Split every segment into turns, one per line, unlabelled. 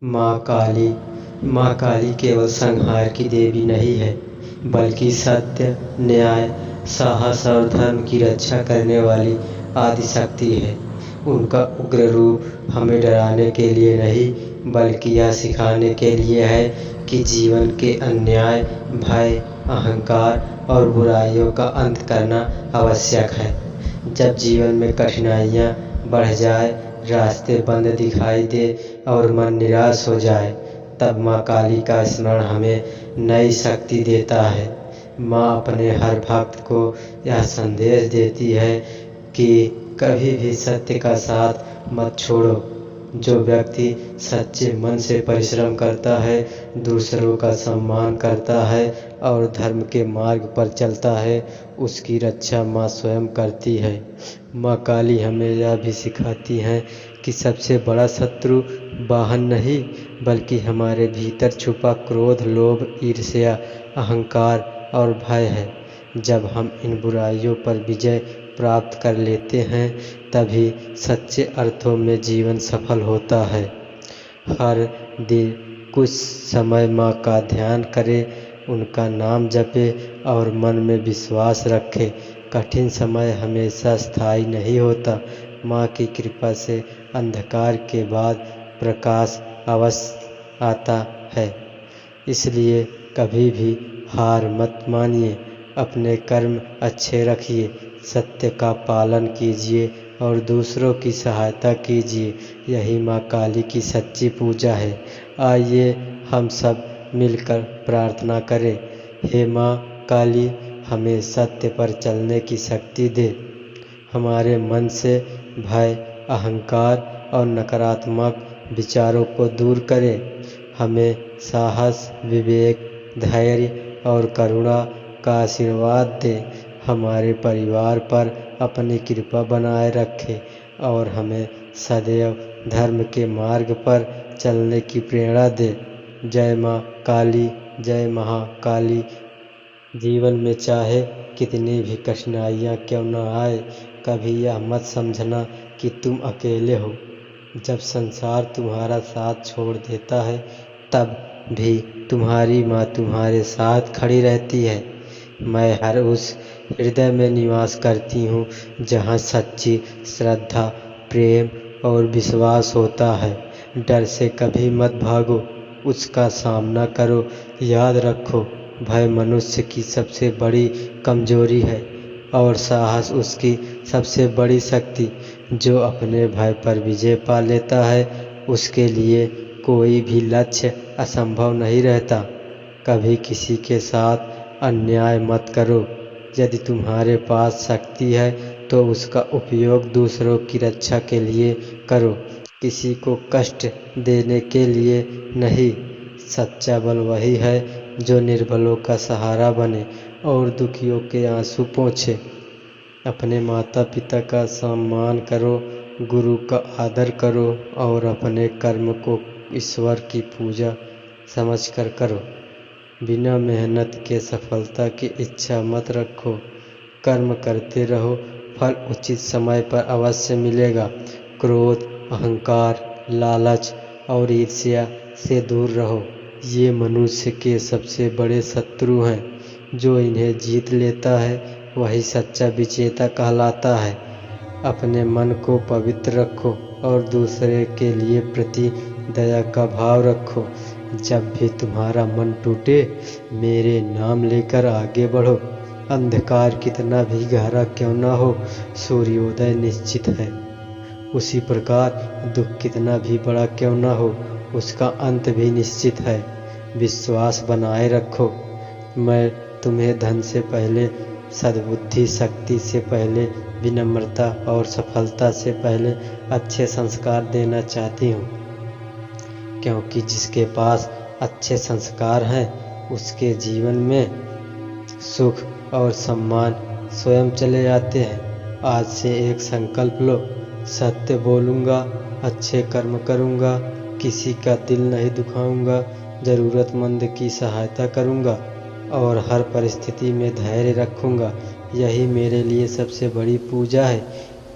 माँ काली केवल संहार की देवी नहीं है, बल्कि सत्य, न्याय, साहस और धर्म की रक्षा करने वाली आदिशक्ति है। उनका उग्र रूप हमें डराने के लिए नहीं, बल्कि यह सिखाने के लिए है कि जीवन के अन्याय, भय, अहंकार और बुराइयों का अंत करना आवश्यक है। जब जीवन में कठिनाइयाँ बढ़ जाए, रास्ते बंद दिखाई दे और मन निराश हो जाए, तब माँ काली का स्मरण हमें नई शक्ति देता है। माँ अपने हर भक्त को यह संदेश देती है कि कभी भी सत्य का साथ मत छोड़ो। जो व्यक्ति सच्चे मन से परिश्रम करता है, दूसरों का सम्मान करता है और धर्म के मार्ग पर चलता है, उसकी रक्षा माँ स्वयं करती है। माँ काली हमें यह भी सिखाती हैं कि सबसे बड़ा शत्रु बाहर नहीं, बल्कि हमारे भीतर छुपा क्रोध, लोभ, ईर्ष्या, अहंकार और भय है। जब हम इन बुराइयों पर विजय प्राप्त कर लेते हैं, तभी सच्चे अर्थों में जीवन सफल होता है। हर दिन कुछ समय माँ का ध्यान करें, उनका नाम जपे और मन में विश्वास रखें। कठिन समय हमेशा स्थायी नहीं होता। माँ की कृपा से अंधकार के बाद प्रकाश अवश्य आता है। इसलिए कभी भी हार मत मानिए, अपने कर्म अच्छे रखिए, सत्य का पालन कीजिए और दूसरों की सहायता कीजिए। यही माँ काली की सच्ची पूजा है। आइए हम सब मिलकर प्रार्थना करें। हे माँ काली, हमें सत्य पर चलने की शक्ति दे। हमारे मन से भय, अहंकार और नकारात्मक विचारों को दूर करें। हमें साहस, विवेक, धैर्य और करुणा का आशीर्वाद दे। हमारे परिवार पर अपनी कृपा बनाए रखें और हमें सदैव धर्म के मार्ग पर चलने की प्रेरणा दे। जय माँ काली, जय महाकाली। जीवन में चाहे कितनी भी कठिनाइयाँ क्यों न आए, कभी यह मत समझना कि तुम अकेले हो। जब संसार तुम्हारा साथ छोड़ देता है, तब भी तुम्हारी माँ तुम्हारे साथ खड़ी रहती है। मैं हर उस हृदय में निवास करती हूँ जहाँ सच्ची श्रद्धा, प्रेम और विश्वास होता है। डर से कभी मत भागो, उसका सामना करो। याद रखो, भय मनुष्य की सबसे बड़ी कमजोरी है और साहस उसकी सबसे बड़ी शक्ति। जो अपने भय पर विजय पा लेता है, उसके लिए कोई भी लक्ष्य असंभव नहीं रहता। कभी किसी के साथ अन्याय मत करो। यदि तुम्हारे पास शक्ति है तो उसका उपयोग दूसरों की रक्षा के लिए करो, किसी को कष्ट देने के लिए नहीं। सच्चा बल वही है जो निर्बलों का सहारा बने और दुखियों के आंसू पोंछे। अपने माता पिता का सम्मान करो, गुरु का आदर करो और अपने कर्म को ईश्वर की पूजा समझकर करो। बिना मेहनत के सफलता की इच्छा मत रखो। कर्म करते रहो, फल उचित समय पर अवश्य मिलेगा। क्रोध, अहंकार, लालच और ईर्ष्या से दूर रहो। ये मनुष्य के सबसे बड़े शत्रु हैं। जो इन्हें जीत लेता है, वही सच्चा विजेता कहलाता है। अपने मन को पवित्र रखो और दूसरे के लिए प्रति दया का भाव रखो। जब भी तुम्हारा मन टूटे, मेरे नाम लेकर आगे बढ़ो। अंधकार कितना भी गहरा क्यों न हो, सूर्योदय निश्चित है। उसी प्रकार दुख कितना भी बड़ा क्यों न हो, उसका अंत भी निश्चित है। विश्वास बनाए रखो। मैं तुम्हें धन से पहले, सद्बुद्धि, शक्ति से पहले, विनम्रता और सफलता से पहले अच्छे संस्कार देना चाहती हूँ। क्योंकि जिसके पास अच्छे संस्कार हैं, उसके जीवन में सुख और सम्मान स्वयं चले आते हैं। आज से एक संकल्प लो, सत्य बोलूँगा, अच्छे कर्म करूँगा, किसी का दिल नहीं दुखाऊंगा, ज़रूरतमंद की सहायता करूँगा और हर परिस्थिति में धैर्य रखूँगा। यही मेरे लिए सबसे बड़ी पूजा है।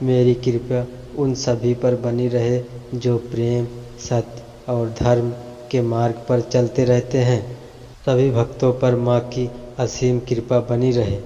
मेरी कृपा उन सभी पर बनी रहे जो प्रेम, सत्य और धर्म के मार्ग पर चलते रहते हैं। सभी भक्तों पर माँ की असीम कृपा बनी रहे।